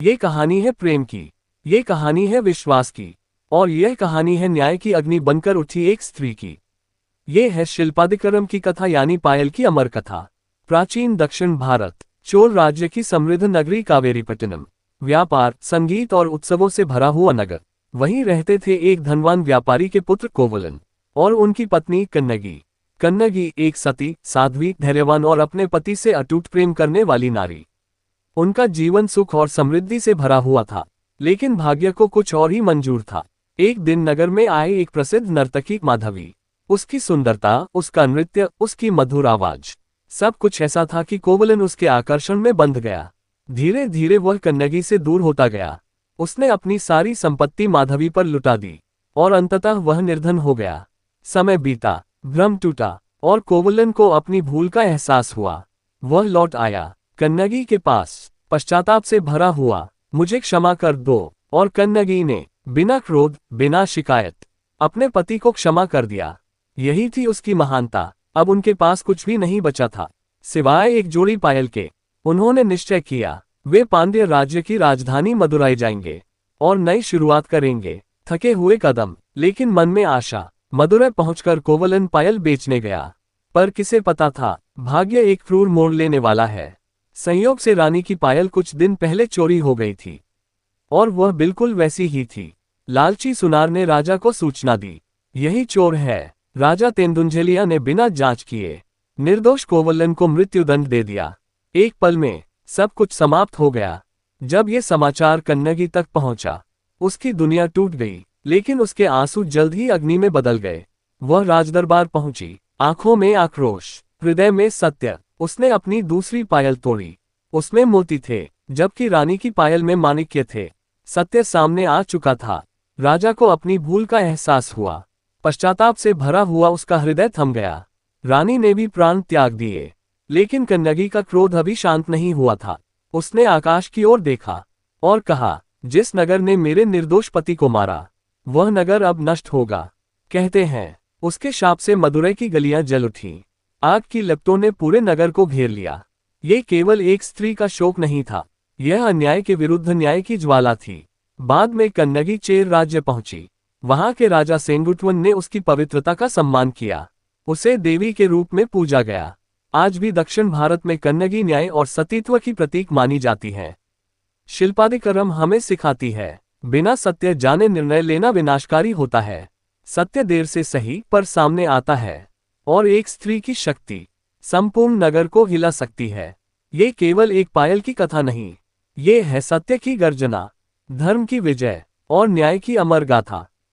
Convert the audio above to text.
ये कहानी है प्रेम की, ये कहानी है विश्वास की, और यह कहानी है न्याय की अग्नि बनकर उठी एक स्त्री की। ये है शिल्पादिकरम की कथा यानी पायल की अमर कथा। प्राचीन दक्षिण भारत, चोल राज्य की समृद्ध नगरी कावेरीपट्टनम, व्यापार, संगीत और उत्सवों से भरा हुआ नगर। वहीं रहते थे एक धनवान व्यापारी के पुत्र कोवलन और उनकी पत्नी कन्नगी। कन्नगी एक सती, साध्वी, धैर्यवान और अपने पति से अटूट प्रेम करने वाली नारी। उनका जीवन सुख और समृद्धि से भरा हुआ था, लेकिन भाग्य को कुछ और ही मंजूर था। एक दिन नगर में आए एक प्रसिद्ध नर्तकी माधवी। उसकी सुंदरता, उसका नृत्य, उसकी मधुर आवाज, सब कुछ ऐसा था कि कोवलन उसके आकर्षण में बंध गया। धीरे धीरे वह कन्नगी से दूर होता गया। उसने अपनी सारी संपत्ति माधवी पर लुटा दी और अंततः वह निर्धन हो गया। समय बीता, भ्रम टूटा और कोवलन को अपनी भूल का एहसास हुआ। वह लौट आया कन्नगी के पास, पश्चाताप से भरा हुआ, मुझे क्षमा कर दो। और कन्नगी ने बिना क्रोध, बिना शिकायत अपने पति को क्षमा कर दिया। यही थी उसकी महानता। अब उनके पास कुछ भी नहीं बचा था सिवाय एक जोड़ी पायल के। उन्होंने निश्चय किया वे पांड्य राज्य की राजधानी मदुराई जाएंगे और नई शुरुआत करेंगे। थके हुए कदम, लेकिन मन में आशा। मदुरै पहुंचकर कोवलन पायल बेचने गया, पर किसे पता था भाग्य एक क्रूर मोड़ लेने वाला है। संयोग से रानी की पायल कुछ दिन पहले चोरी हो गई थी और वह बिल्कुल वैसी ही थी। लालची सुनार ने राजा को सूचना दी, यही चोर है। राजा तेंदुंजलिया ने बिना जांच किए निर्दोष कोवलन को मृत्युदंड दे दिया। एक पल में सब कुछ समाप्त हो गया। जब ये समाचार कन्नगी तक पहुंचा, उसकी दुनिया टूट गई, लेकिन उसके आंसू जल्द ही अग्नि में बदल गए। वह राजदरबार पहुंची, आंखों में आक्रोश, हृदय में सत्य। उसने अपनी दूसरी पायल तोड़ी, उसमें मोती थे, जबकि रानी की पायल में माणिक्य थे। सत्य सामने आ चुका था। राजा को अपनी भूल का एहसास हुआ। पश्चाताप से भरा हुआ उसका हृदय थम गया। रानी ने भी प्राण त्याग दिए, लेकिन कन्नगी का क्रोध अभी शांत नहीं हुआ था। उसने आकाश की ओर देखा और कहा, जिस नगर ने मेरे निर्दोष पति को मारा, वह नगर अब नष्ट होगा। कहते हैं उसके शाप से मदुरै की गलियां जल उठी। आग की लपटों ने पूरे नगर को घेर लिया। ये केवल एक स्त्री का शोक नहीं था, यह अन्याय के विरुद्ध न्याय की ज्वाला थी। बाद में कन्नगी चेर राज्य पहुंची। वहां के राजा सेंगुटवन ने उसकी पवित्रता का सम्मान किया। उसे देवी के रूप में पूजा गया। आज भी दक्षिण भारत में कन्नगी न्याय और सतीत्व की प्रतीक मानी जाती है। शिल्पादिकरम हमें सिखाती है, बिना सत्य जाने निर्णय लेना विनाशकारी होता है। सत्य देर से सही पर सामने आता है, और एक स्त्री की शक्ति संपूर्ण नगर को हिला सकती है। ये केवल एक पायल की कथा नहीं, ये है सत्य की गर्जना, धर्म की विजय और न्याय की अमर गाथा।